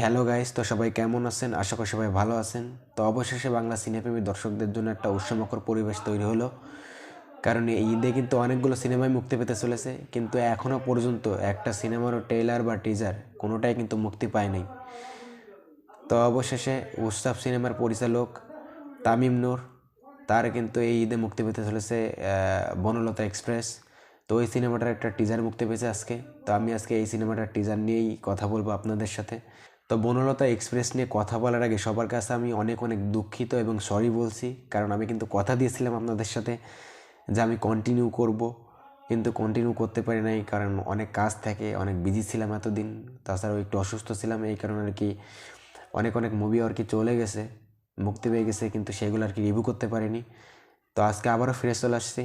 Hello guys, তো সবাই কেমন আছেন? আশা করি সবাই ভালো আছেন। তো অবশেষে বাংলা সিনেপ্রেমী দর্শকদের জন্য একটা উৎসবমুখর পরিবেশ তৈরি হলো। কারণ এই ঈদে কিন্তু অনেকগুলো সিনেমাই মুক্তি পেতে চলেছে, কিন্তু এখনও পর্যন্ত একটা সিনেমারও ট্রেলার বা টিজার কোনোটাই কিন্তু মুক্তি পায় নাই। তো অবশেষে উৎসব সিনেমার পরিচালক তামিম নূর, তার কিন্তু এই ঈদে মুক্তি পেতে চলেছে বনলতা এক্সপ্রেস। তো ওই সিনেমাটার একটা টিজার মুক্তি পেয়েছে আজকে। তো আমি আজকে এই সিনেমাটার টিজার নিয়েই কথা বলবো আপনাদের সাথে। তো বনলতা এক্সপ্রেস নিয়ে কথা বলার আগে সবার কাছে আমি অনেক অনেক দুঃখিত এবং সরি বলছি, কারণ আমি কিন্তু কথা দিয়েছিলাম আপনাদের সাথে যে আমি কন্টিনিউ করব, কিন্তু কন্টিনিউ করতে পারি নাই, কারণ অনেক কাজ থাকে, অনেক বিজি ছিলাম এতদিন। তাছাড়াও একটু অসুস্থ ছিলাম, এই কারণে আর কি অনেক অনেক মুভি আর কি চলে গেছে, মুক্তি পেয়ে গেছে, কিন্তু সেগুলো আর কি রিভিউ করতে পারিনি। তো আজকে আবারও ফিরে চলে আসছি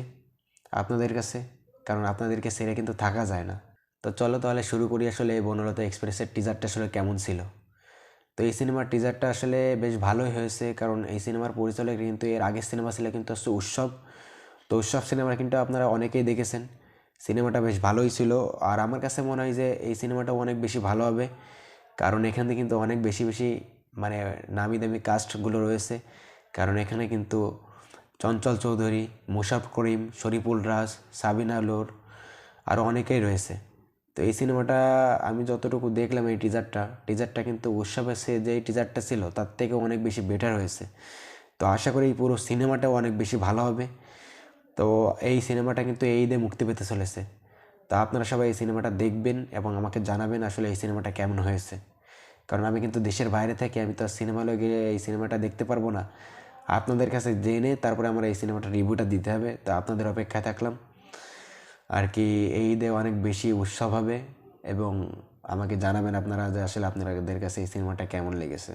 আপনাদের কাছে, কারণ আপনাদেরকে ছেড়ে কিন্তু থাকা যায় না। তো চলো তাহলে শুরু করি আসলে এই বনলতা এক্সপ্রেসের টিজারটা আসলে কেমন ছিল। তো এই সিনেমার টিজারটা আসলে বেশ ভালোই হয়েছে, কারণ এই সিনেমার পরিচালক কিন্তু এর আগের সিনেমা ছিল কিন্তু হচ্ছে উৎসব। তো উৎসব সিনেমা কিন্তু আপনারা অনেকেই দেখেছেন, সিনেমাটা বেশ ভালোই ছিল। আর আমার কাছে মনে হয় যে এই সিনেমাটা অনেক বেশি ভালো হবে, কারণ এখানে কিন্তু অনেক বেশি বেশি মানে নামি দামি কাস্টগুলো রয়েছে। কারণ এখানে কিন্তু চঞ্চল চৌধুরী, মুশাফ করিম, শরীফুল রাজ, সাবিনা নূর আরও অনেকেই রয়েছে। তো এই সিনেমাটা আমি যতটুকু দেখলাম, এই টিজারটা কিন্তু উৎসবের সে যে টিজারটা ছিল তার থেকে অনেক বেশি বেটার হয়েছে। তো আশা করি এই পুরো সিনেমাটাও অনেক বেশি ভালো হবে। তো এই সিনেমাটা কিন্তু এই ঈদে মুক্তি পেতে চলেছে। তা আপনারা সবাই এই সিনেমাটা দেখবেন এবং আমাকে জানাবেন আসলে এই সিনেমাটা কেমন হয়েছে। কারণ আমি কিন্তু দেশের বাইরে থাকি, আমি তো আর সিনেমা হলে গিয়ে এই সিনেমাটা দেখতে পারবো না। আপনাদের কাছে জেনে তারপরে আমার এই সিনেমাটা রিভিউটা দিতে হবে। তো আপনাদের অপেক্ষায় থাকলাম আর কি। এই ঈদে অনেক বেশি উৎসব হবে এবং আমাকে জানাবেন আপনারা যে আসলে আপনাদের কাছে এই সিনেমাটা কেমন লেগেছে।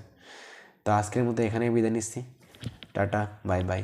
তো আজকের মতো এখানেই বিদায় নিচ্ছি। Tata, bye bye.